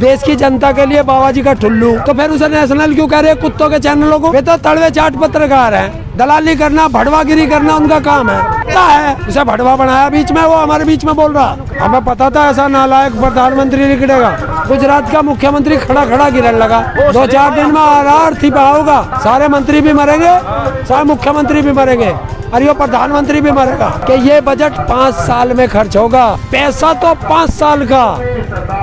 देश की जनता के लिए बाबा जी का ठुल्लू, तो फिर उसे नेशनल क्यों कह रहे हैं कुत्तों के चैनलों को? वे तो तड़वे चाट पत्रकार हैं, दलाली करना, भड़वागिरी करना उनका काम है। क्या है उसे भड़वा बनाया बीच में, वो हमारे बीच में बोल रहा। हमें पता था ऐसा नालायक प्रधानमंत्री निकलेगा। गुजरात का मुख्यमंत्री खड़ा खड़ा गिरने लगा, 2-4 दिन में आरार्थी होगा, सारे मंत्री भी मरेंगे, सारे मुख्यमंत्री भी मरेंगे और ये प्रधानमंत्री भी मरेगा। कि ये बजट 5 साल में खर्च होगा, पैसा तो 5 साल का,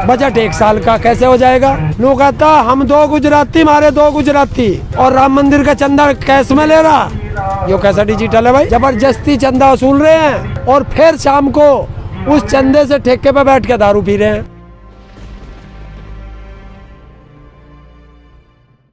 बजट 1 साल का कैसे हो जाएगा? लोग कहता हम 2 गुजराती मारे 2 गुजराती और राम मंदिर का चंदा कैश में ले रहा। यो कैसा डिजिटल है भाई? जबरदस्ती चंदा वसूल रहे हैं और फिर शाम को उस चंदे से ठेके पे बैठ के दारू पी रहे हैं।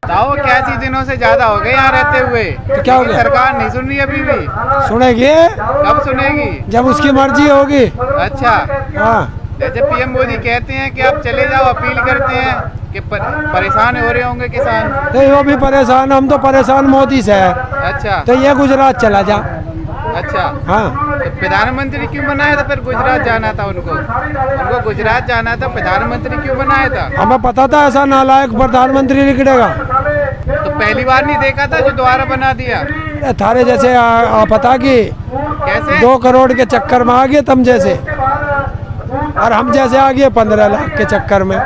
ताऊ कैसी दिनों से ज्यादा हो गए यहाँ रहते हुए, तो क्या हो गया? सरकार नहीं सुन रही अभी भी। सुनेगी कब सुनेगी? जब उसकी मर्जी होगी। अच्छा हाँ, जैसे पीएम मोदी कहते हैं कि आप चले जाओ, अपील करते हैं कि परेशान हो रहे होंगे किसान। नहीं वो भी परेशान, हम तो परेशान मोदी से है। अच्छा तो ये गुजरात चला जा। अच्छा हाँ, तो प्रधानमंत्री क्यों बनाया था फिर? गुजरात जाना था उनको गुजरात जाना था, प्रधानमंत्री क्यों बनाया था? हमें पता था ऐसा नालायक प्रधानमंत्री निकलेगा। तो पहली बार नहीं देखा था जो दोबारा बना दिया? थारे जैसे पता कि कैसे 2 करोड़ के चक्कर में आ गए तुम जैसे, और हम जैसे आ गए 15 लाख के चक्कर में।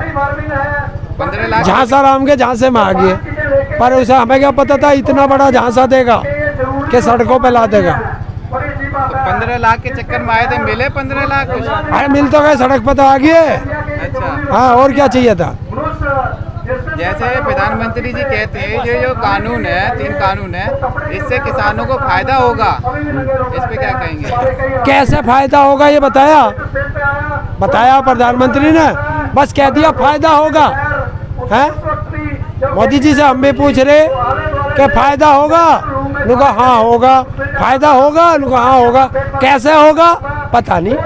15 लाख झांसा राम के झांसे में आ गए, पर उसे हमें क्या पता था इतना बड़ा झांसा देगा कि सड़कों पे ला देगा। तो 15 लाख के चक्कर में आए थे, मिले 15 लाख कुछ? अरे मिल तो गए, सड़क पर तो आ गए। अच्छा हाँ, और क्या चाहिए था? जैसे प्रधानमंत्री जी कहते हैं जो कानून है, 3 कानून है, इससे किसानों को फायदा होगा, इस पे क्या कहेंगे? कैसे फायदा होगा ये बताया प्रधानमंत्री ने, बस कह दिया फायदा होगा है। मोदी जी से हम भी पूछ रहे कि फायदा होगा, उनका हाँ होगा, फायदा होगा, उनका हाँ होगा, कैसे होगा पता नहीं।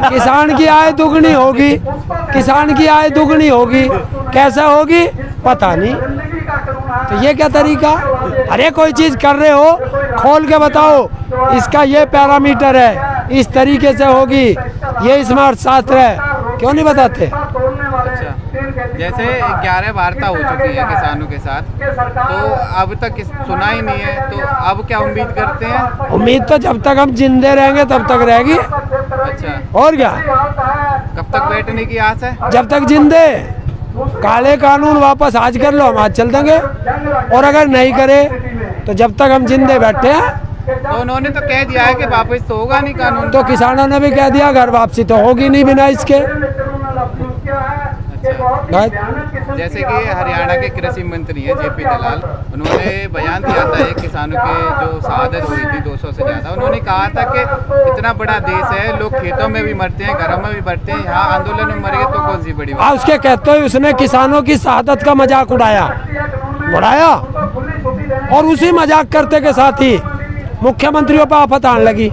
किसान की आय दुगनी होगी, किसान की आय दुगनी होगी, कैसे होगी पता नहीं। तो ये क्या तरीका? अरे कोई चीज कर रहे हो खोल के बताओ, इसका ये पैरामीटर है, इस तरीके से होगी, ये स्मार्ट शास्त्र है, क्यों नहीं बताते? अच्छा, जैसे 11 वार्ता हो चुकी है किसानों के साथ, तो अब तक सुना ही नहीं है, तो अब क्या उम्मीद करते हैं? उम्मीद तो जब तक हम जिंदे रहेंगे तब तक रहेगी। अच्छा, और क्या? कब तक बैठने की आस है? जब तक जिंदे। काले कानून वापस आज कर लो, हम आज चल देंगे, और अगर नहीं करे तो जब तक हम जिंदे बैठे हैं। तो उन्होंने तो कह दिया है कि वापस तो होगा नहीं कानून। तो किसानों ने भी कह दिया घर वापसी तो होगी नहीं बिना इसके। अच्छा, जैसे कि हरियाणा के कृषि मंत्री हैं जेपी दलाल, उन्होंने बयान दिया था एक किसानों के जो शहादत हुई थी 200 से ज़्यादा, उन्होंने कहा था कि इतना बड़ा देश है, लोग खेतों में भी मरते हैं, घरों में भी मरते हैं, यहाँ आंदोलन में मर गए तो कौन सी बड़ी बात? उसके कहते हुए उसने किसानों की शहादत का मजाक उड़ाया, और उसी मजाक करते के साथ ही मुख्यमंत्रियों पर आफत आने लगी।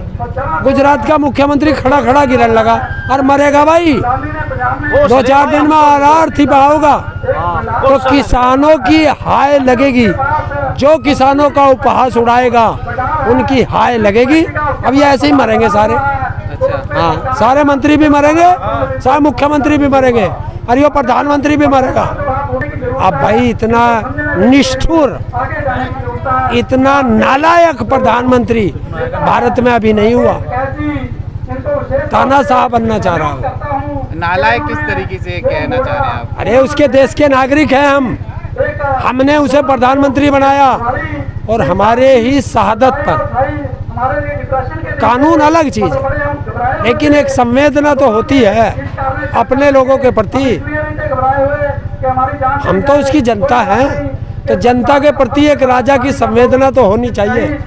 गुजरात का मुख्यमंत्री खड़ा खड़ा गिरने लगा और मरेगा भाई, 2-4 दिन में आरार्थी होगा। तो किसानों की हाय लगेगी, जो किसानों का उपहास उड़ाएगा उनकी हाय लगेगी। अब ये ऐसे ही मरेंगे सारे। अच्छा, हाँ, सारे मंत्री भी मरेंगे, सारे मुख्यमंत्री भी मरेंगे, और ये प्रधानमंत्री भी मरेगा। अब भाई इतना निष्ठुर, इतना नालायक प्रधानमंत्री भारत में अभी नहीं हुआ। तानाशाह बनना चाह रहा हूँ। नालायक किस तरीके से कहना चाह रहे हैं आप? अरे उसके देश के नागरिक हैं हम, हमने उसे प्रधानमंत्री बनाया, और हमारे ही शहादत पर कानून अलग चीज है, लेकिन एक संवेदना तो होती है अपने लोगों के प्रति। हम तो उसकी जनता हैं, तो जनता के प्रति एक राजा की संवेदना तो होनी चाहिए।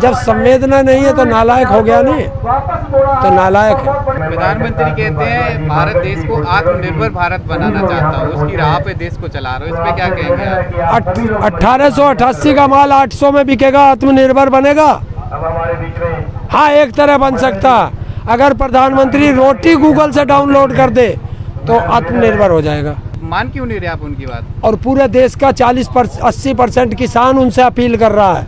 जब संवेदना नहीं है तो नालायक हो गया नहीं, तो नालायक है। प्रधानमंत्री कहते हैं भारत देश को आत्मनिर्भर भारत बनाना चाहता हूँ, उसकी राह पे देश को चला रहा हूँ, इस पे क्या कहेंगे आप? 1888 का माल 800 में बिकेगा, आत्मनिर्भर बनेगा? हाँ, एक तरह बन सकता, अगर प्रधानमंत्री रोटी गूगल से डाउनलोड कर दे तो आत्मनिर्भर हो जाएगा। मान क्यों नहीं रहे आप उनकी बात? और पूरे देश का 80% किसान उनसे अपील कर रहा है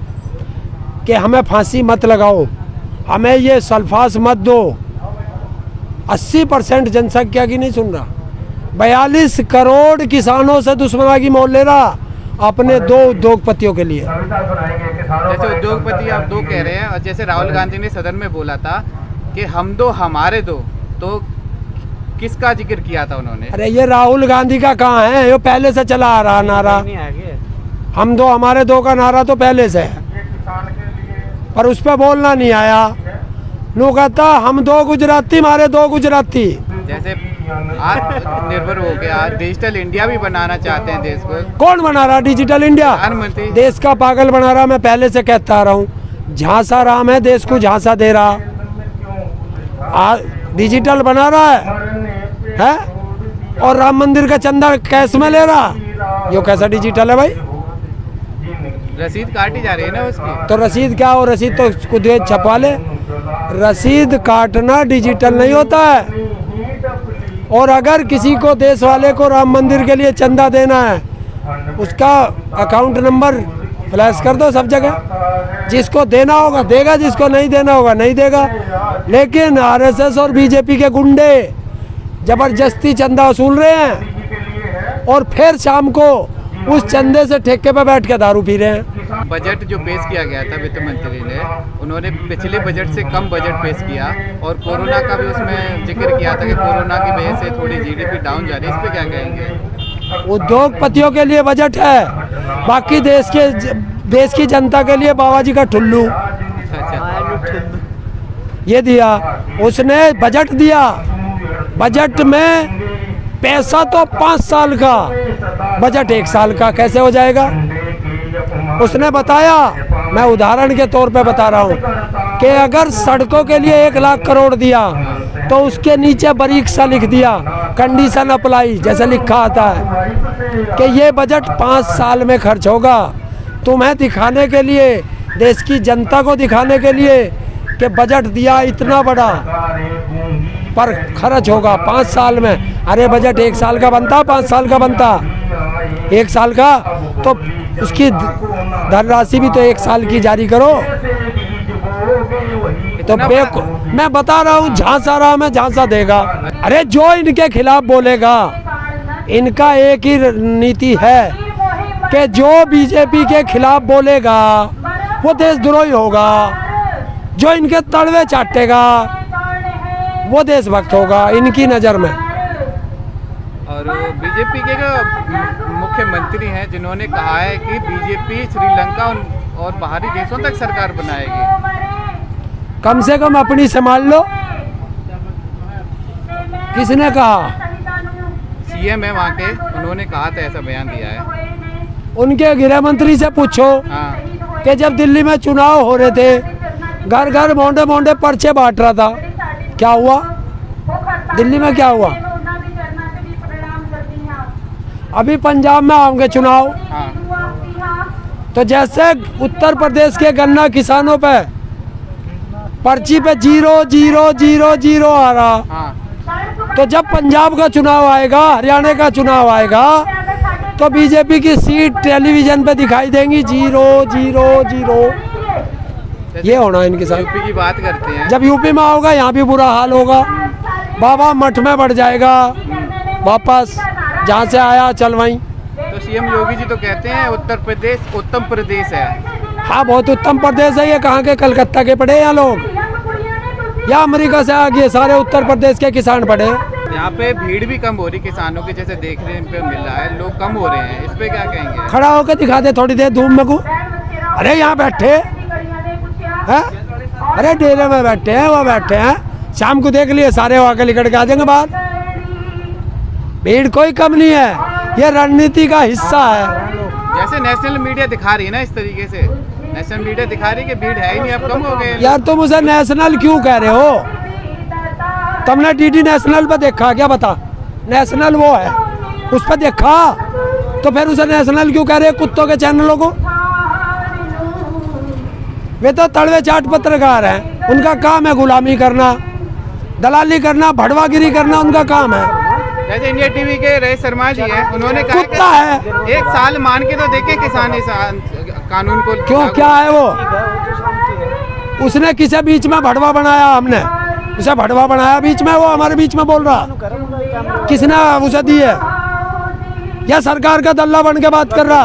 कि हमें फांसी मत लगाओ, हमें ये सल्फास मत दो। 80% जनसंख्या की नहीं सुन रहा, 42 करोड़ किसानों से दुश्मनागी मोल ले रहा अपने 2 उद्योगपतियों के लिए। जैसे उद्योगपति आप 2 कह रहे हैं, और जैसे राहुल गांधी ने सदन में बोला था कि हम 2 हमारे 2, तो किसका जिक्र किया था उन्होंने? अरे ये राहुल गांधी का कहाँ है, ये पहले से चला आ रहा नारा। हम 2 हमारे 2 का नारा तो पहले से है, पर उस पर बोलना नहीं आया। नो कहता हम 2 गुजराती, हमारे 2 गुजराती। जैसे आत्मनिर्भर हो गया, डिजिटल इंडिया भी बनाना चाहते हैं देश को। कौन बना रहा डिजिटल इंडिया? प्रधानमंत्री देश का पागल बना रहा। मैं पहले से कहता आ रहा हूँ, झांसा राम है, देश को झांसा दे रहा। डिजिटल बना रहा है और राम मंदिर का चंदा कैश में ले रहा। यो कैसा डिजिटल है भाई? रसीद काटी जा रही है ना उसकी। तो रसीद क्या हो, रसीद तो खुद छपवा ले। रसीद काटना डिजिटल नहीं होता है। और अगर किसी को, देश वाले को राम मंदिर के लिए चंदा देना है, उसका अकाउंट नंबर फ्लैश कर दो सब जगह। जिसको देना होगा देगा, जिसको नहीं देना होगा नहीं देगा। लेकिन आरएसएस और बीजेपी के गुंडे जबरदस्ती चंदा वसूल रहे हैं और फिर शाम को उस चंदे से ठेके पे बैठ के दारू पी रहे हैं। बजट जो पेश किया गया था वित्त मंत्री ने, उन्होंने पिछले बजट से कम बजट पेश किया और कोरोना का भी उसमें जिक्र किया था कि कोरोना की वजह से थोड़ी जीडीपी डाउन जा रही है। इस पे क्या कहेंगे? उद्योगपतियों के लिए बजट है, बाकी देश की जनता के लिए बाबा जी का ठुल्लू। अच्छा, ये दिया उसने, बजट दिया। बजट में पैसा तो 5 साल का, बजट 1 साल का कैसे हो जाएगा? उसने बताया, मैं उदाहरण के तौर पे बता रहा हूँ, कि अगर सड़कों के लिए 1 लाख करोड़ दिया तो उसके नीचे बारीक सा लिख दिया कंडीशन अप्लाई, जैसे लिखा आता है कि ये बजट 5 साल में खर्च होगा। तुम्हें दिखाने के लिए, देश की जनता को दिखाने के लिए कि बजट दिया इतना बड़ा, पर खर्च होगा 5 साल में। अरे बजट 1 साल का बनता, 5 साल का बनता। 1 साल का तो उसकी धनराशि भी तो 1 साल की जारी करो। तो मैं बता रहा हूँ, झांसा रहा, मैं झांसा देगा। अरे जो इनके खिलाफ बोलेगा, इनका एक ही नीति है कि जो बीजेपी के खिलाफ बोलेगा वो देशद्रोही होगा, जो इनके तड़वे चाटेगा वो देशभक्त होगा इनकी नज़र में। और बीजेपी के जो मुख्यमंत्री हैं, जिन्होंने कहा है कि बीजेपी श्रीलंका और बाहरी देशों तक सरकार बनाएगी। कम से कम अपनी संभाल लो। किसने कहा? सीएम है वहाँ के, उन्होंने कहा था, ऐसा बयान दिया है। उनके गृह मंत्री से पूछो हाँ। कि जब दिल्ली में चुनाव हो रहे थे, घर घर मोंडे मोंडे पर्चे बांट रहा था, क्या हुआ दिल्ली में? क्या हुआ? अभी पंजाब में होंगे चुनाव। हाँ। तो जैसे उत्तर प्रदेश के गन्ना किसानों पे पर्ची पे 0-0-0-0 आ रहा, हाँ। तो जब पंजाब का चुनाव आएगा, हरियाणा का चुनाव आएगा, तो बीजेपी की सीट टेलीविजन पे दिखाई देंगी 0-0-0। ये होना इनके साथ। यूपी की बात करते हैं, जब यूपी में होगा यहाँ भी बुरा हाल होगा। बाबा मठ में बढ़ जाएगा, वापस जहाँ से आया चल वहीं। तो सीएम योगी जी तो कहते हैं उत्तर प्रदेश उत्तम प्रदेश है। हाँ, बहुत उत्तम प्रदेश है ये। कहाँ के? कलकत्ता के पढ़े यहाँ लोग, या अमेरिका से आ गए सारे उत्तर प्रदेश के किसान पढ़े। यहाँ पे भीड़ भी कम हो रही किसानों की, जैसे देखने पे मिल रहा है, लोग कम हो रहे हैं। इस पे क्या कहेंगे? खड़ा होकर दिखा दे थोड़ी देर धूप में को। अरे यहाँ बैठे हैं, अरे डेरे में बैठे हैं, वो बैठे हैं, शाम को देख लिए सारे वहाँ के निकल के आ जाएंगे बाहर। भीड़ कोई कम नहीं है, ये रणनीति का हिस्सा है। जैसे नेशनल मीडिया दिखा रही है ना, इस तरीके से नेशनल मीडिया दिखा रही है कि भीड़ है ही नहीं, अब कम हो गए। यार तुम उसे नेशनल क्यों कह रहे हो? तुमने डीडी नेशनल पे देखा क्या? बता, नेशनल वो है, उस पर देखा, तो फिर उसे नेशनल क्यों कह रहे हो? कुत्तों के चैनलों को। वे तो तड़वे चाट पत्रकार हैं, उनका काम है गुलामी करना, दलाली करना, भड़वागिरी करना, उनका काम है। जैसे इंडिया टीवी के रहे शर्मा जी हैं, उन्होंने कहा कुत्ता है। 1 साल मान के तो देखे किसान इस कानून को। क्यों, क्या है वो? उसने किसे बीच में भड़वा बनाया? हमने उसे भड़वा बनाया बीच में, वो हमारे बीच में बोल रहा। किसने उसे दी है? या सरकार का दल्ला बन के बात कर रहा?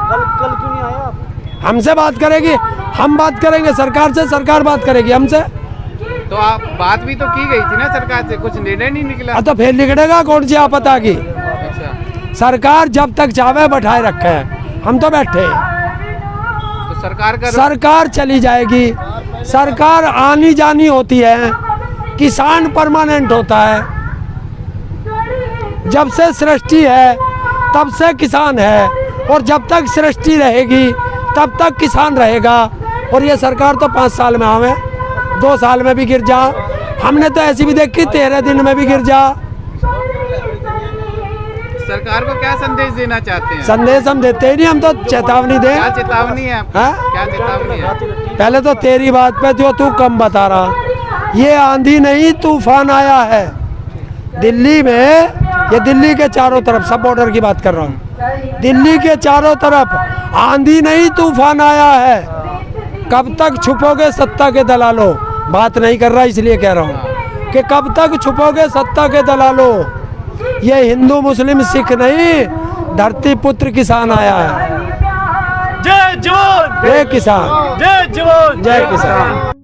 कल क्यों नहीं आया आप? हमसे बात करेगी, हम बात करेंगे सरकार से, सरकार बात करेगी हमसे। तो आप बात भी तो की गई थी ना सरकार से, कुछ निर्णय नहीं निकला। तो फिर निकलेगा कौन सी आपदा की? अच्छा, सरकार जब तक चाहे बैठाए रखे है, हम तो बैठे हैं। तो सरकार का सरकार चली जाएगी, सरकार आनी जानी होती है, किसान परमानेंट होता है। जब से सृष्टि है तब से किसान है, और जब तक सृष्टि रहेगी तब तक किसान रहेगा। और ये सरकार तो 5 साल में आवे, 2 साल में भी गिर जा। हमने तो ऐसी भी देखी 13 दिन में भी गिर जा। सरकार को क्या संदेश देना चाहते हैं? संदेश हम देते ही नहीं, हम तो चेतावनी दें। क्या चेतावनी है आपकी? हाँ? क्या चेतावनी है? पहले तो तेरी बात पे जो तू कम बता रहा, ये आंधी नहीं तूफान आया है दिल्ली में। ये दिल्ली के चारों तरफ, सब बॉर्डर की बात कर रहा हूँ, दिल्ली के चारों तरफ आंधी नहीं तूफान आया है। कब तक छुपोगे सत्ता के दलालों? बात नहीं कर रहा इसलिए कह रहा हूँ कि कब तक छुपोगे सत्ता के दलालों। ये हिंदू मुस्लिम सिख नहीं, धरती पुत्र किसान आया है। जय जवान, जय किसान, जय जवान, जय किसान।